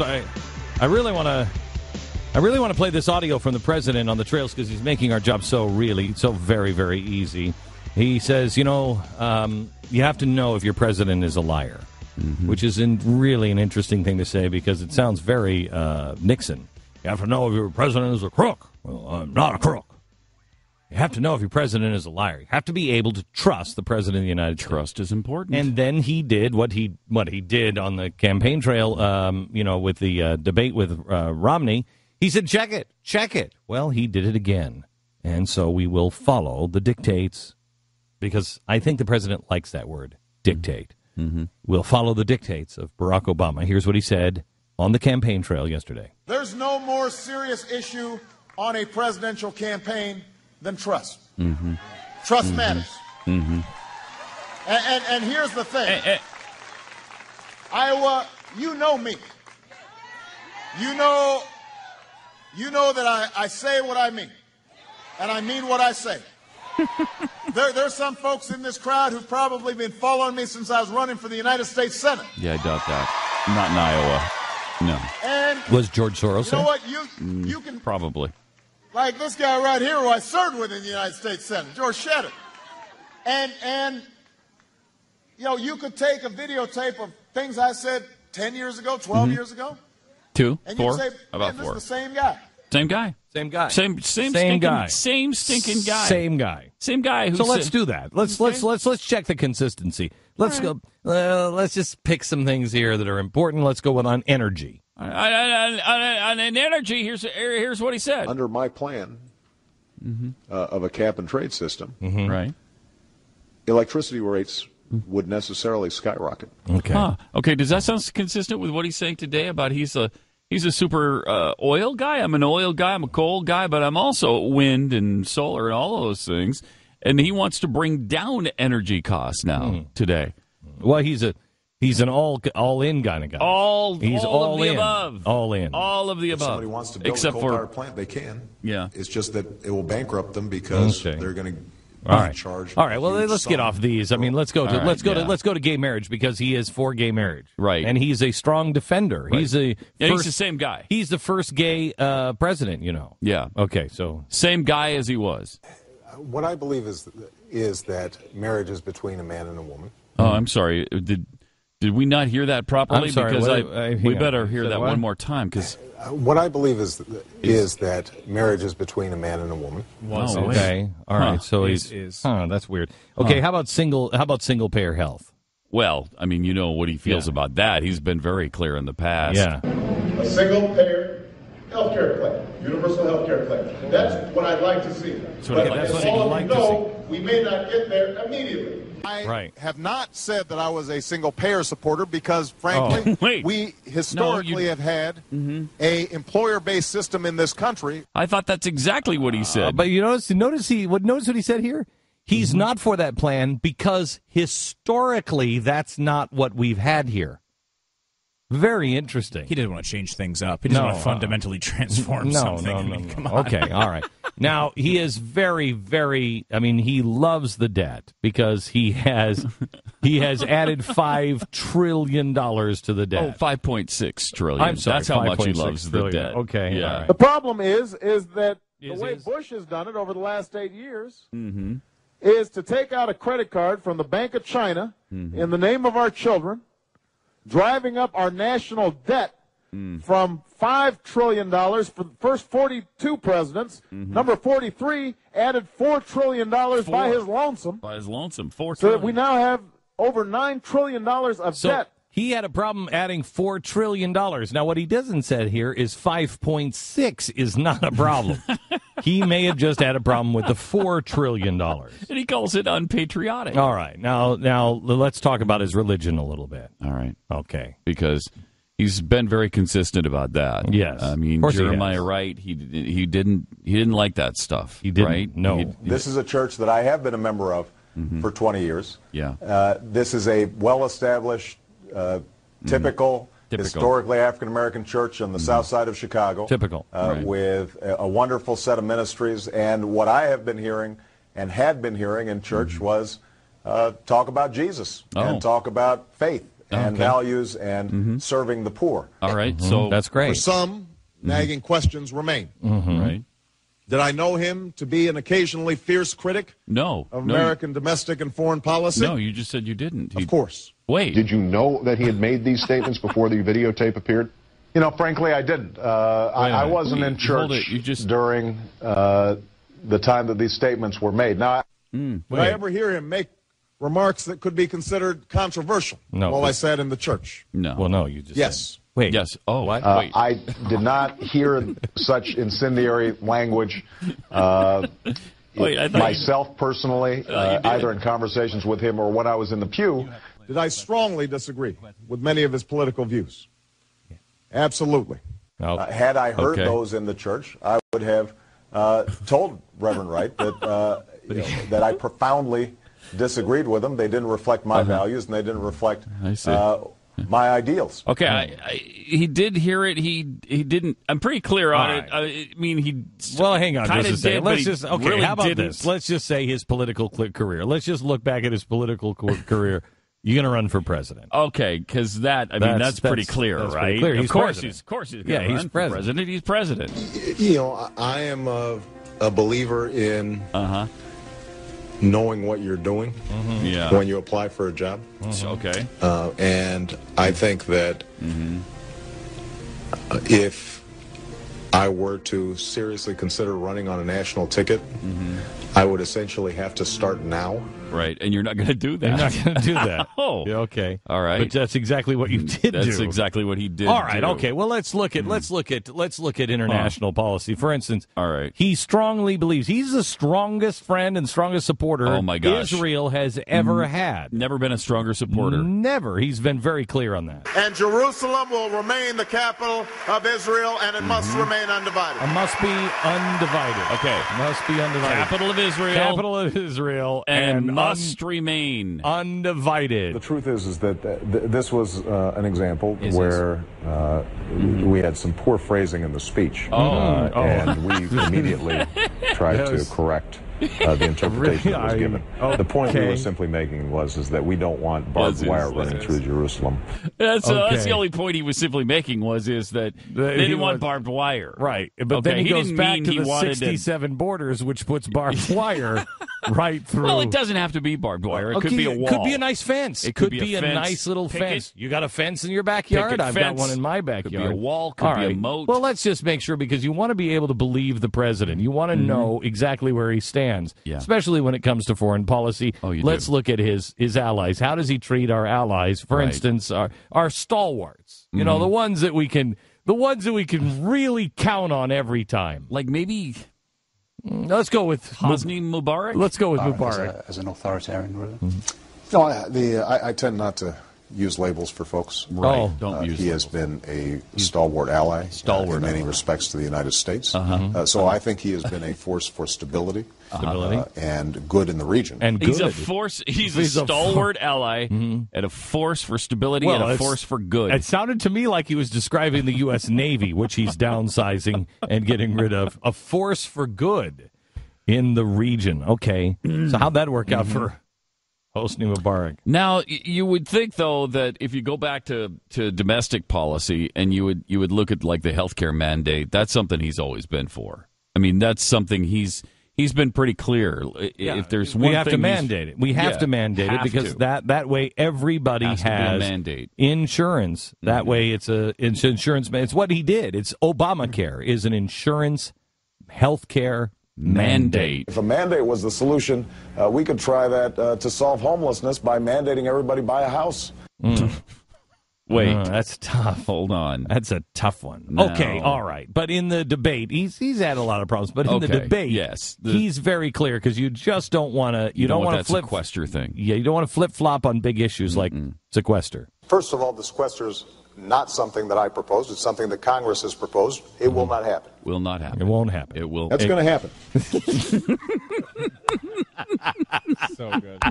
I really want to play this audio from the president on the trails because he's making our job so very, very easy. He says, you have to know if your president is a liar, which is really an interesting thing to say because it sounds very Nixon. You have to know if your president is a crook. Well, I'm not a crook. You have to know if your president is a liar. You have to be able to trust the president of the United States. Trust is important. And then he did what he did on the campaign trail, with the debate with Romney. He said, check it. Well, he did it again. And so we will follow the dictates, because I think the president likes that word, dictate. Mm-hmm. We'll follow the dictates of Barack Obama. Here's what he said on the campaign trail yesterday. There's no more serious issue on a presidential campaign than trust. Mm-hmm. Trust matters. Mm-hmm. And here's the thing. Iowa, you know me. You know that I say what I mean. And I mean what I say. There's some folks in this crowd who've probably been following me since I was running for the United States Senate. Yeah, I doubt that. Not in Iowa. No. And was George Soros? You know what? You can probably. Like this guy right here who I served with in the United States Senate, George Shedden. And you could take a videotape of things I said 10 years ago, 12 years ago. 2, and 4, you say, about this 4. is the same guy. Same guy. Same guy. Same stinking guy. Same stinking guy. Same guy. Same guy. So let's do that. Let's check the consistency. Let's go. Let's just pick some things here that are important. Let's go on energy. On energy, here's what he said. Under my plan of a cap and trade system, right, electricity rates would necessarily skyrocket. Okay. Okay. Does that sound consistent with what he's saying today about he's a super oil guy? I'm an oil guy. I'm a coal guy, but I'm also wind and solar and all of those things. And he wants to bring down energy costs now today. Well, he's an all-in kind of guy. All of the in. above. All in. All of the If above. somebody wants to build a coal-power plant, they can. Yeah. It's just that it will bankrupt them because they're going to charge. All right. Well, let's get off these. I mean, let's go to gay marriage because he is for gay marriage. Right. And he's a strong defender. Right. He's he's the same guy. He's the first gay president. Yeah. Okay. So same guy as he was. What I believe is that marriage is between a man and a woman. Oh, I'm sorry. Did we not hear that properly? I'm sorry, because we better hear that one more time. Because what I believe is that marriage is between a man and a woman. Okay, all right. So that's weird. Okay, how about single payer health? Well, I mean, you know what he feels about that. He's been very clear in the past. Yeah, a single payer healthcare plan, universal healthcare plan. That's what I'd like to see. But as all of you know, we may not get there immediately. I have not said that I was a single-payer supporter because, frankly, we historically have had a employer-based system in this country. I thought that's exactly what he said. But you notice what he said here? He's not for that plan because historically that's not what we've had here. Very interesting. He didn't want to change things up. He doesn't want to fundamentally transform something. No. Come on. Okay, all right. Now, he is very, very, he loves the debt because he has added $5 trillion to the debt. Oh, 5.6 trillion. I'm sorry, that's how much he loves the debt. Okay, yeah. all right. The problem is that the way Bush has done it over the last 8 years is to take out a credit card from the Bank of China in the name of our children, driving up our national debt from $5 trillion for the first 42 presidents. Number 43 added $4 trillion by his lonesome. By his lonesome, $4 trillion. So that we now have over $9 trillion of debt. He had a problem adding $4 trillion. Now, what he doesn't say here is 5.6 is not a problem. He may have just had a problem with the $4 trillion. And he calls it unpatriotic. All right. Now let's talk about his religion a little bit. All right. Okay. Because he's been very consistent about that. Yes. I mean, Jeremiah Wright, he didn't like that stuff. He didn't. Right? No. This is a church that I have been a member of for 20 years. Yeah. This is a well-established, typical, historically African-American church on the south side of Chicago. Typical. With a wonderful set of ministries. And what I have been hearing and had been hearing in church was talk about Jesus and talk about faith and values and serving the poor. All right, so that's great. For some, nagging questions remain. Right. Did I know him to be an occasionally fierce critic No. of American domestic and foreign policy? No, you just said you didn't. Of course. Wait. Did you know that he had made these statements before the videotape appeared? You know, frankly, I didn't. I wasn't in church during the time that these statements were made. Now, did I ever hear him make remarks that could be considered controversial while I sat in the church? No. Well, no, you just Yes. said. Wait. Yes. Oh, what? Wait. I did not hear such incendiary language Wait, I thought myself personally, either in conversations with him or when I was in the pew. Did I strongly disagree with many of his political views? Absolutely. Had I heard those in the church, I would have told Reverend Wright that that I profoundly disagreed with them. They didn't reflect my values, and they didn't reflect my ideals. Okay, he did hear it. He didn't. I'm pretty clear on it. I mean, he. Well, hang on just a second. Let's just really how about didn't. this? Let's just say his political career. Let's just look back at his political career. You're going to run for president. Okay, because that's pretty clear, that's right? Pretty clear. Of course he's going to run for president. He's president. You know, I am a believer in knowing what you're doing when you apply for a job. Okay. And I think that if I were to seriously consider running on a national ticket, I would essentially have to start now. Right, and you're not going to do that. You're not going to do that. Oh, yeah, okay. All right. But that's exactly what you did do. That's exactly what he did. All right. Okay. Well, let's look at international policy. For instance, all right. He strongly believes he's the strongest friend and strongest supporter Israel has ever had. Never been a stronger supporter. Never. He's been very clear on that. And Jerusalem will remain the capital of Israel, and it must remain undivided. It must be undivided. Okay. Must be undivided. Capital of Israel. Capital of Israel. And must remain undivided. The truth is that this was an example where we had some poor phrasing in the speech, and we immediately tried to correct the interpretation that was given. The point we were simply making was that we don't want barbed wire running through Jerusalem. That's the only point he was simply making is that they didn't want barbed wire. Right. But then he goes back to the 67 borders, which puts barbed wire right through. Well, it doesn't have to be barbed wire. It could be a wall. It could be a nice fence. It could be a nice little fence. You got a fence in your backyard? I've got one in my backyard. Could be a wall. Could be a moat. Well, let's just make sure, because you want to be able to believe the president. You want to know exactly where he stands, especially when it comes to foreign policy. Let's look at his allies. How does he treat our allies? For instance, our stalwarts. You know, the ones that we can really count on every time. Like maybe. Let's go with Hosni Mubarak. Let's go with Mubarak as an authoritarian ruler. No, I tend not to use labels for folks. Right. Don't use. He has been a stalwart ally in many respects to the United States. So I think he has been a force for stability. And good in the region. And good. He's a force. He's a stalwart ally and a force for stability and a force for good. It sounded to me like he was describing the U.S. Navy, which he's downsizing and getting rid of. A force for good in the region. Okay. So how'd that work out for Hosni Mubarak? Now, you would think, though, that if you go back to domestic policy and you would look at like the healthcare mandate, that's something he's always been for. I mean, that's something he's been pretty clear. If there's one we have to mandate it. We have to mandate it because that way everybody has mandate. Insurance. That way it's insurance. It's what he did. It's Obamacare is an insurance healthcare mandate. If a mandate was the solution, we could try that to solve homelessness by mandating everybody buy a house. Wait, that's tough. Hold on, that's a tough one. No. Okay, all right, but in the debate, he's had a lot of problems. But in the debate, he's very clear because you just don't want to. You don't want to flip sequester thing. Yeah, you don't want to flip flop on big issues like sequester. First of all, the sequester is not something that I proposed. It's something that Congress has proposed. It will not happen. Will not happen. It won't happen. It will. That's going to happen. So good.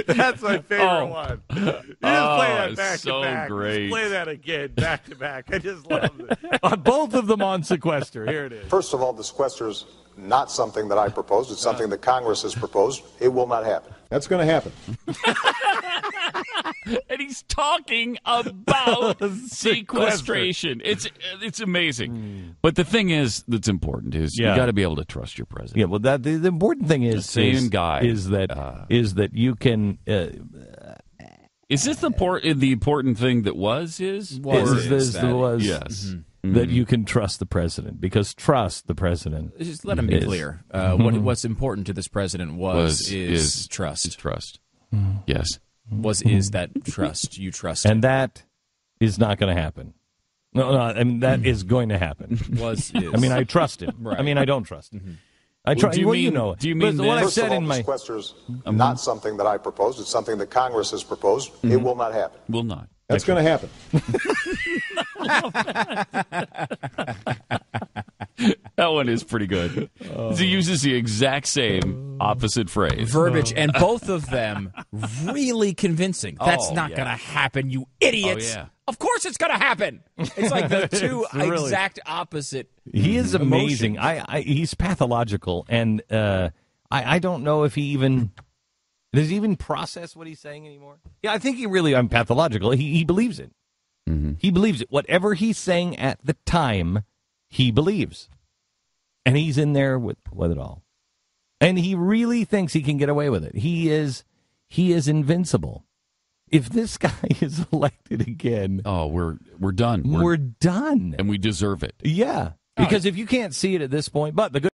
That's my favorite one. You just play that back so to back. Great. Just play that again, back to back. I just love it. On both of them on sequester. Here it is. First of all, the sequester is not something that I proposed. It's something that Congress has proposed. It will not happen. That's going to happen. And he's talking about sequestration. It's amazing. But the thing is that's important is you got to be able to trust your president. Yeah, well, the important thing is the same guy is that you can. Is this the important thing that was? Yes. Mm-hmm. That you can trust the president, because trust the president. Just let him be clear. What's important to this president is trust. Is trust. Yes. Is that trust. You trust and him. that is not going to happen. No, I mean, that is going to happen. I mean, I trust him. Right. I mean, I don't trust him. I try. Do you mean what I First said of all, in my sequester's not something that I proposed. It's something that Congress has proposed. It will not happen. Will not. That's going to happen. That one is pretty good. He uses the exact same opposite phrase. Verbiage, and both of them really convincing. That's not going to happen, you idiots. Oh, yeah. Of course it's going to happen. It's like the two exact opposite. He is amazing. He's pathological, and I don't know if he even does he even process what he's saying anymore. Yeah, I think I'm pathological. He believes it. Mm-hmm. He believes it. Whatever he's saying at the time, he believes, and he's in there with it all. And he really thinks he can get away with it. He is invincible. If this guy is elected again, we're done. We're done, and we deserve it. Yeah, because if you can't see it at this point, but the good